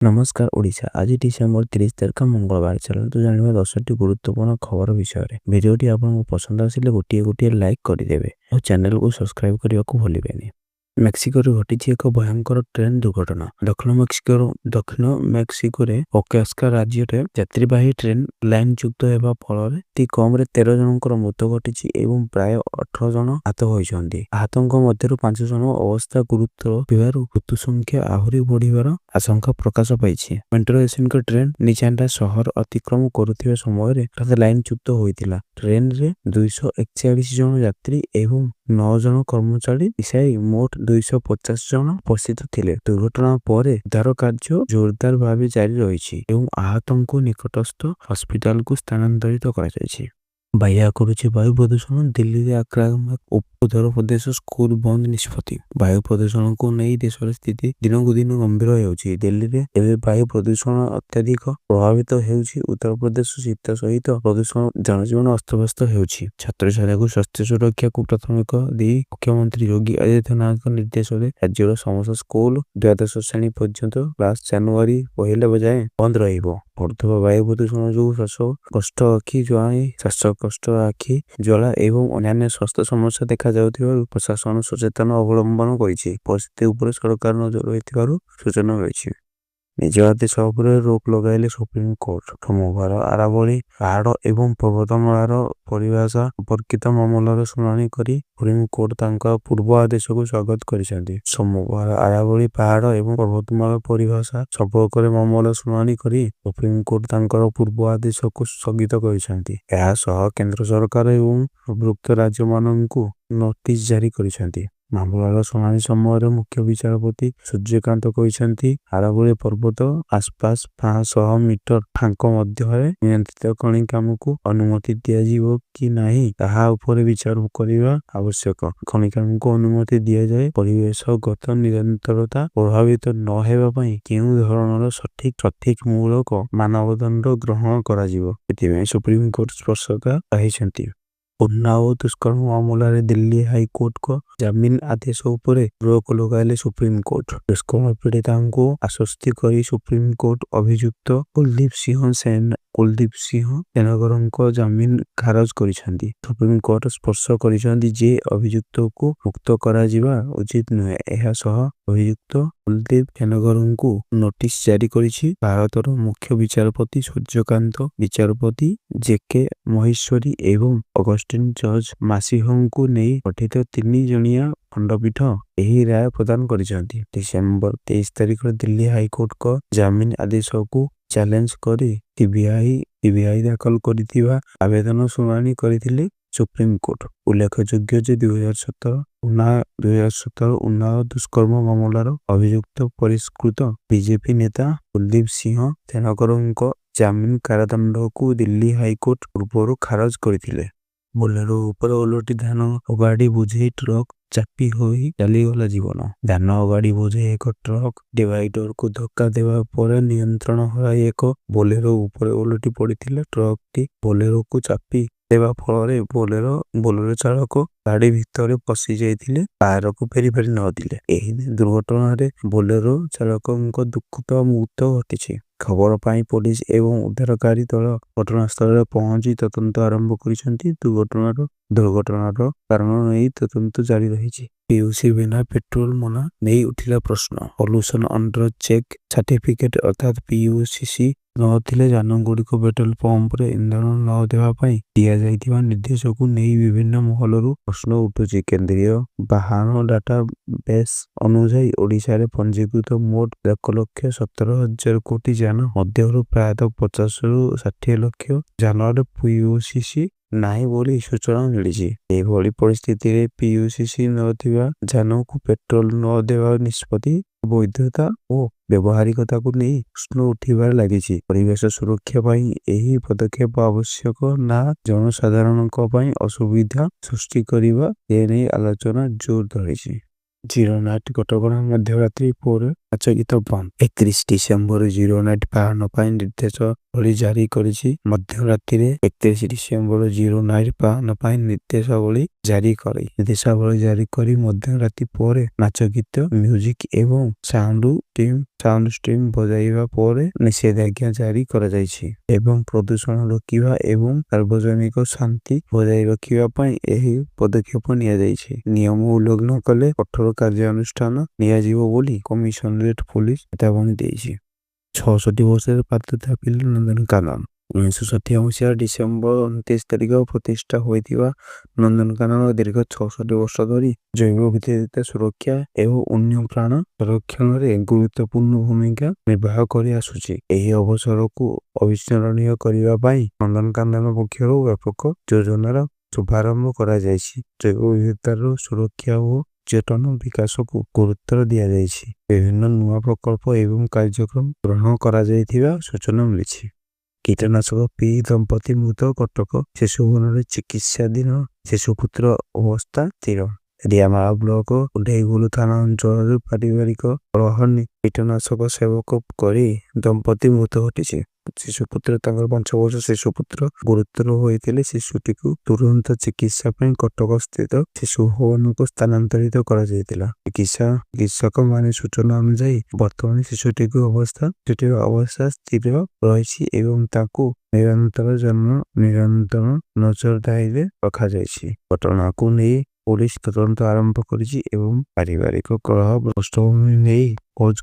ନମସ୍କାର ଓଡ଼ିଶା। ଆଜି ଡିସେମ୍ବର 30 ତାରିଖ ମଙ୍ଗଳବାର। ଚାଲନ୍ତୁ ଜାଣିବା 10ଟି ଗୁରୁତ୍ୱପୂର୍ଣ୍ଣ ଖବର ବିଷୟରେ। ଭିଡ଼ିଓଟି ଆପଣଙ୍କୁ ପସନ୍ଦ ଆସିଲେ ଗୋଟିଏ ଲାଇକ୍ କରିଦେବେ ଆଉ ଚ୍ୟାନେଲକୁ ସବସ୍କ୍ରାଇବ କରିବାକୁ ଭୁଲିବେନି। ମେକ୍ସିକୋରେ ଘଟିଛି ଏକ ଭୟଙ୍କର ଟ୍ରେନ୍ ଦୁର୍ଘଟଣା। ଦକ୍ଷିଣ ମେକ୍ସିକୋରେ ଓକାସ୍କା ରାଜ୍ୟରେ ଯାତ୍ରୀବାହୀ ଟ୍ରେନ୍ ଲାଇନଚ୍ୟୁତ ହେବା ଫଳରେ ଅତି କମରେ 13 ଜଣଙ୍କର ମୃତ୍ୟୁ ଘଟିଛି ଏବଂ ପ୍ରାୟ 18 ଜଣ ଆହତ ହୋଇଛନ୍ତି। ଆହତଙ୍କ ମଧ୍ୟରୁ 5 ଜଣଙ୍କ ଅବସ୍ଥା ଗୁରୁତର ଥିବାରୁ ମୃତ୍ୟୁ ସଂଖ୍ୟା ଆହୁରି ବଢ଼ିବାର ଆଶଙ୍କା ପ୍ରକାଶ ପାଇଛି। ମେଟ୍ରୋଏସିନ୍କ ଟ୍ରେନ୍ ନିଚାଣ୍ଡା ସହର ଅତିକ୍ରମ କରୁଥିବା ସମୟରେ ଲାଇନଚ୍ୟୁତ ହୋଇଥିଲା। ଟ୍ରେନ୍ରେ 241 ଜଣ ଯାତ୍ରୀ ଏବଂ 9 ଜଣ କର୍ମଚାରୀ ମିଶାଇ ମୋଟ 250 ଜଣ ଉପସ୍ଥିତ ଥିଲେ। ଦୁର୍ଘଟଣା ପରେ ଉଦ୍ଧାର କାର୍ଯ୍ୟ ଜୋରଦାର ଭାବେ ଜାରି ରହିଛି ଏବଂ ଆହତଙ୍କୁ ନିକଟସ୍ଥ ହସ୍ପିଟାଲକୁ ସ୍ଥାନାନ୍ତରିତ କରାଯାଇଛି। ବାହ୍ୟା କରୁଛି ବାୟୁ ପ୍ରଦୂଷଣ। ଦିଲ୍ଲୀରେ ଆକ୍ରାମକ ଉତ୍ତରପ୍ରଦେଶ ସ୍କୁଲ ବନ୍ଦ ନିଷ୍ପତ୍ତି। ବାୟୁ ପ୍ରଦୂଷଣକୁ ନେଇ ଦେଶର ସ୍ଥିତି ଦିନକୁ ଦିନ ଗମ୍ଭୀର ହେଉଛି। ଦିଲ୍ଲୀରେ ଏବେ ବାୟୁ ପ୍ରଦୂଷଣ ଅତ୍ୟଧିକ ପ୍ରଭାବିତ ହେଉଛି। ଉତ୍ତରପ୍ରଦେଶ ଶୀତ ସହିତ ପ୍ରଦୂଷଣ ଜନଜୀବନ ଅସ୍ତବ୍ୟସ୍ତ ହେଉଛି। ଛାତ୍ରଛାତ୍ରୀଙ୍କୁ ସ୍ୱାସ୍ଥ୍ୟ ସୁରକ୍ଷାକୁ ପ୍ରାଥମିକ ଦେଇ ମୁଖ୍ୟମନ୍ତ୍ରୀ ଯୋଗୀ ଆଦିତ୍ୟନାଥଙ୍କ ନିର୍ଦ୍ଦେଶରେ ରାଜ୍ୟର ସମସ୍ତ ସ୍କୁଲ ଦ୍ୱାଦଶ ଶ୍ରେଣୀ ପର୍ଯ୍ୟନ୍ତ କ୍ଲାସ ଜାନୁଆରୀ 1 ଯାଏଁ ବନ୍ଦ ରହିବ। ବଢୁଥିବା ବାୟୁ ପ୍ରଦୂଷଣ ଯୋଗୁଁ ଶ୍ୱାସକଷ୍ଟ, ଆଖି ଜ୍ୱାଳା ଏବଂ ଅନ୍ୟାନ୍ୟ ସ୍ୱାସ୍ଥ୍ୟ ସମସ୍ୟା ଦେଖାଯାଉଥିବାରୁ ପ୍ରଶାସନ ସଚେତନତା ଅବଲମ୍ବନ କରିଛି। ପରିସ୍ଥିତି ଉପରେ ସରକାର ନଜର ରହିଥିବାରୁ ସୂଚନା ମିଳିଛି। ନିଜ ଆଦେଶ ଉପରେ ରୋକ ଲଗାଇଲେ ସୁପ୍ରିମକୋର୍ଟ। ସୋମବାର ଆରାବଳୀ ପାହାଡ଼ ଏବଂ ପର୍ବତମାଳାର ପରିଭାଷା ସମ୍ପର୍କିତ ମାମଲାର ଶୁଣାଣି କରି ସୁପ୍ରିମକୋର୍ଟ ତାଙ୍କ ପୂର୍ବ ଆଦେଶକୁ ସ୍ୱାଗତ କରିଛନ୍ତି। ସୋମବାର ଆରାବଳୀ ପାହାଡ଼ ଏବଂ ପର୍ବତମାଳାର ପରିଭାଷା ସମ୍ପର୍କରେ ମାମଲା ଶୁଣାଣି କରି ସୁପ୍ରିମକୋର୍ଟ ତାଙ୍କର ପୂର୍ବ ଆଦେଶକୁ ସ୍ଥଗିତ କରିଛନ୍ତି। ଏହା ସହ କେନ୍ଦ୍ର ସରକାର ଏବଂ ସମ୍ପୃକ୍ତ ରାଜ୍ୟମାନଙ୍କୁ ନୋଟିସ୍ ଜାରି କରିଛନ୍ତି। ମାମଲାର ଶୁଣାଣି ସମୟରେ ମୁଖ୍ୟ ବିଚାରପତି ସୂର୍ଯ୍ୟକାନ୍ତ କହିଛନ୍ତି, ଆରାବଳୀ ପର୍ବତ ଆସପାସ 500 ମିଟର ଫାଙ୍କ ମଧ୍ୟରେ ନିୟନ୍ତ୍ରିତ ଖଣି କାମକୁ ଅନୁମତି ଦିଆଯିବ କି ନାହିଁ ତାହା ଉପରେ ବିଚାର କରିବା ଆବଶ୍ୟକ। ଖଣି କାମକୁ ଅନୁମତି ଦିଆଯାଏ ପରିବେଶଗତ ନିରନ୍ତରତା ପ୍ରଭାବିତ ନ ହେବା ପାଇଁ କେଉଁ ଧରଣର ସଠିକ ମୂଳକ ମାନଦଣ୍ଡ ଗ୍ରହଣ କରାଯିବ, ସେଥିପାଇଁ ସୁପ୍ରିମକୋର୍ଟ ସ୍ପଷ୍ଟତା କହିଛନ୍ତି। ଉନ୍ନାଓ ଦୁଷ୍କର୍ମ ମାମଲାରେ ଦିଲ୍ଲୀ ହାଇକୋର୍ଟଙ୍କ ଜାମିନ ଆଦେଶ ଉପରେ ରୋକ ଲଗାଇଲେ ସୁପ୍ରିମକୋର୍ଟ। ଦୁଷ୍କର୍ମ ପୀଡ଼ିତାଙ୍କୁ ଆଶ୍ୱସ୍ତ କରି ସୁପ୍ରିମକୋର୍ଟ ଅଭିଯୁକ୍ତ କୁଲଦୀପ ସିଂହ ସେନଗରଙ୍କ ଜାମିନ ଖାରଜ କରିଛନ୍ତି। ସୁପ୍ରିମକୋର୍ଟ ସ୍ପଷ୍ଟ କରିଛନ୍ତି ଯେ ଅଭିଯୁକ୍ତକୁ ମୁକ୍ତ କରାଯିବା ଉଚିତ ନୁହେଁ। ଏହା ସହ ଅଭିଯୁକ୍ତ କୁଲଦୀପ ସେନଗରଙ୍କୁ ନୋଟିସ୍ ଜାରି କରିଛି। ଭାରତର ମୁଖ୍ୟ ବିଚାରପତି ସୂର୍ଯ୍ୟକାନ୍ତ, ବିଚାରପତି ଜେ.କେ. ମହେଶ୍ୱରୀ ଏବଂ ଅଗଷ୍ଟିନ ଜର୍ଜ ମାସିହଙ୍କୁ ନେଇ ଗଠିତ 3 ଜଣିଆ ଖଣ୍ଡପୀଠ ଏହି ରାୟ ପ୍ରଦାନ କରିଛନ୍ତି। ଡିସେମ୍ବର 23 ତାରିଖରେ ଦିଲ୍ଲୀ ହାଇକୋର୍ଟଙ୍କ ଜାମିନ ଆଦେଶକୁ ଚ୍ୟାଲେଞ୍ଜ କରି ସିବିଆଇ ଦାଖଲ କରିଥିବା ଆବେଦନ ଶୁଣାଣି କରିଥିଲେ ସୁପ୍ରିମକୋର୍ଟ। ଉଲ୍ଲେଖଯୋଗ୍ୟ ଯେ 2017 ଉନ୍ନାଓ ଦୁଷ୍କର୍ମ ମାମଲାର ଅଭିଯୁକ୍ତ ପରିଷ୍କୃତ ବିଜେପି ନେତା କୁଲଦୀପ ସିଂହ ସେନଗରଙ୍କ ଜାମିନ କାରାଦଣ୍ଡକୁ ଦିଲ୍ଲୀ ହାଇକୋର୍ଟ ପୂର୍ବରୁ ଖାରଜ କରିଥିଲେ। ବୋଲେରୋ ଉପରେ ଓଲଟି ଧାନ ଅଗାଡି ବୋଝେଇ ଟ୍ରକ୍ ଚାପି ହୋଇ ଚାଲିଗଲା ଜୀବନ। ଧାନ ଅଗାଡି ବୋଝେଇ ଏକ ଟ୍ରକ୍ ଡିଭାଇଡରକୁ ଧକ୍କା ଦେବା ପରେ ନିୟନ୍ତ୍ରଣ ହରାଇ ଏକ ବୋଲେରୋ ଉପରେ ଓଲଟି ପଡ଼ିଥିଲା। ଟ୍ରକଟି ବୋଲେରୋକୁ ଚାପି ଦେବା ଫଳରେ ବୋଲେରୋ ଚାଳକ ଗାଡି ଭିତରେ ପଶି ଯାଇଥିଲେ, ବାହାରକୁ ଫେରି ନଥିଲେ। ଏହି ଦୁର୍ଘଟଣାରେ ବୋଲେରୋ ଚାଳକଙ୍କ ଦୁଃଖଦ ମୃତ୍ୟୁ ଘଟିଛି। ଖବର ପାଇ ପୋଲିସ ଏବଂ ଉଦ୍ଧାରକାରୀ ଦଳ ଘଟଣାସ୍ଥଳରେ ପହଞ୍ଚି ତଦନ୍ତ ଆରମ୍ଭ କରିଛନ୍ତି। ଦୁର୍ଘଟଣାର କାରଣ ନେଇ ତଦନ୍ତ ଜାରି ରହିଛି। ପିୟୁସି ବିନା ପେଟ୍ରୋଲ ମନା ନେଇ ଉଠିଲା ପ୍ରଶ୍ନ। ପଲ୍ୟୁସନ ଅଣ୍ଡର ଚେକ୍ ସାର୍ଟିଫିକେଟ ଅର୍ଥାତ୍ ପିୟୁସିସି ନଥିଲେ ଯାନଗୁଡ଼ିକୁ ପେଟ୍ରୋଲ ପମ୍ପରେ ଇନ୍ଧନ ନ ଦେବା ପାଇଁ ଦିଆଯାଇଥିବା ନିର୍ଦ୍ଦେଶକୁ ନେଇ ବିଭିନ୍ନ ମହଲରୁ ପ୍ରଶ୍ନ ଉଠୁଛି। କେନ୍ଦ୍ରୀୟ ବାହନ ଡାଟା ବେସ୍ ଅନୁଯାୟୀ ଓଡ଼ିଶାରେ ପଞ୍ଜୀକୃତ ମୋଟ 1,17,000 କୋଟି ଯାନ ମଧ୍ୟରୁ ପ୍ରାୟତଃ 50ରୁ 60 ଲକ୍ଷ ଯାନରେ ପିୟୁସିସି ନାହିଁ ବୋଲି ସୂଚନା ମିଳିଛି। ଏଭଳି ପରିସ୍ଥିତିରେ ପିୟୁସିସି ନଥିବା ଯାନକୁ ପେଟ୍ରୋଲ ନ ଦେବା ନିଷ୍ପତ୍ତି ବୈଧତା ଓ ବ୍ୟବହାରିକତାକୁ ନେଇ ପ୍ରଶ୍ନ ଉଠିବାରେ ଲାଗିଛି। ପରିବେଶ ସୁରକ୍ଷା ପାଇଁ ଏହି ପଦକ୍ଷେପ ଆବଶ୍ୟକ ନା ଜନସାଧାରଣଙ୍କ ପାଇଁ ଅସୁବିଧା ସୃଷ୍ଟି କରିବା, ଏ ନେଇ ଆଲୋଚନା ଜୋର ଧରିଛି। ଜିରୋନାଟ କଟକଣା ମଧ୍ୟରାତ୍ରି ପରେ ନାଚ ଗୀତ ବନ୍ଦ। 31 ଡିସେମ୍ବର ଜିରୋ ନାଇଟ୍ ପାଳନ ପାଇଁ ନିର୍ଦ୍ଦେଶାବଳୀ ଜାରି କରିଛି। ମଧ୍ୟରାତ୍ରିରେ 31 ଡିସେମ୍ବର ଜିରୋ ନାଇଟ୍ ପାଳନ ପାଇଁ ନିର୍ଦ୍ଦେଶାବଳୀ ଜାରି କରି ମଧ୍ୟରାତ୍ରି ପରେ ନାଚ ଗୀତ, ମ୍ୟୁଜିକ୍ ଏବଂ ସାଉଣ୍ଡ ଷ୍ଟ୍ରିମ୍ ବଜାଇବା ପରେ ନିଷେଧାଜ୍ଞା ଜାରି କରାଯାଇଛି ଏବଂ ପ୍ରଦୂଷଣ ରୋକିବା ଏବଂ ସାର୍ବଜନିକ ଶାନ୍ତି ବଜାୟ ରଖିବା ପାଇଁ ଏହି ପଦକ୍ଷେପ ନିଆଯାଇଛି। ନିୟମ ଉଲ୍ଲଂଘନ କଲେ କଠୋର କାର୍ଯ୍ୟାନୁଷ୍ଠାନ ନିଆଯିବ ବୋଲି କମିଶନରେଟ୍ ପୁଲିସ ଚେତାବନୀ ଦେଇଛି। 66 ବର୍ଷରେ ପାତ୍ରତା ପିଲା ନନ୍ଦନକାନନ। 1960 ମସିହା ଡିସେମ୍ବର 29 ତାରିଖ ପ୍ରତିଷ୍ଠା ହୋଇଥିବା ନନ୍ଦନକାନନ ଦୀର୍ଘ 66 ବର୍ଷ ଧରି ଜୈବ ବିବିଧତା ସୁରକ୍ଷା ଏବଂ ବନ୍ୟପ୍ରାଣ ସଂରକ୍ଷଣରେ ଗୁରୁତ୍ୱପୂର୍ଣ୍ଣ ଭୂମିକା ନିର୍ବାହ କରି ଆସୁଛି। ଏହି ଅବସରକୁ ଅବିସ୍ମରଣୀୟ କରିବା ପାଇଁ ନନ୍ଦନକାନନ ପକ୍ଷରୁ ବ୍ୟାପକ ଯୋଜନାର ଶୁଭାରମ୍ଭ କରାଯାଇଛି। ଜୈବ ବିବିଧତାର ସୁରକ୍ଷା ଓ ପର୍ଯ୍ୟଟନ ବିକାଶକୁ ଗୁରୁତ୍ୱ ଦିଆଯାଇଛି। ବିଭିନ୍ନ ନୂଆ ପ୍ରକଳ୍ପ ଏବଂ କାର୍ଯ୍ୟକ୍ରମ ଗ୍ରହଣ କରାଯାଇଥିବା ସୂଚନା ମିଳିଛି। କୀଟନାଶକ ପିଇ ଦମ୍ପତି ମୃତ। କଟକ ଶିଶୁଭବନରେ ଚିକିତ୍ସାଧୀନ ଶିଶୁପୁତ୍ର ଅବସ୍ଥା ସ୍ଥିର। ରିମାଳ ବ୍ଲକ ଉଣ୍ଡେଇଗୁଲ ଥାନା ଅଞ୍ଚଳରେ ପାରିବାରିକ କଳହ କୀଟନାଶକ ସେବନ କରି ଦମ୍ପତି ମୃତ ଘଟିଛି। ଶିଶୁପୁତ୍ର ତାଙ୍କର 5 ବର୍ଷ ଶିଶୁପୁତ୍ର ଗୁରୁତର ହୋଇଥିଲେ। ଶିଶୁଟିକୁ ତୁରନ୍ତ ଚିକିତ୍ସା ପାଇଁ କଟକ ସ୍ଥିତ ଶିଶୁଭବନକୁ ସ୍ଥାନାନ୍ତରିତ କରାଯାଇଥିଲା। ଚିକିତ୍ସକମାନେ ସୂଚନା ଅନୁଯାୟୀ ବର୍ତ୍ତମାନ ଶିଶୁଟିର ଅବସ୍ଥା ସ୍ଥିର ରହିଛି ଏବଂ ତାଙ୍କୁ ନିରନ୍ତର ନଜରଦାରୀରେ ରଖାଯାଇଛି। ଘଟଣାକୁ ନେଇ ପୋଲିସ ତଦନ୍ତ ଆରମ୍ଭ କରିଛି ଏବଂ ପାରିବାରିକ କଳହ ପୃଷ୍ଠଭୂମି ନେଇ ଖୋଜ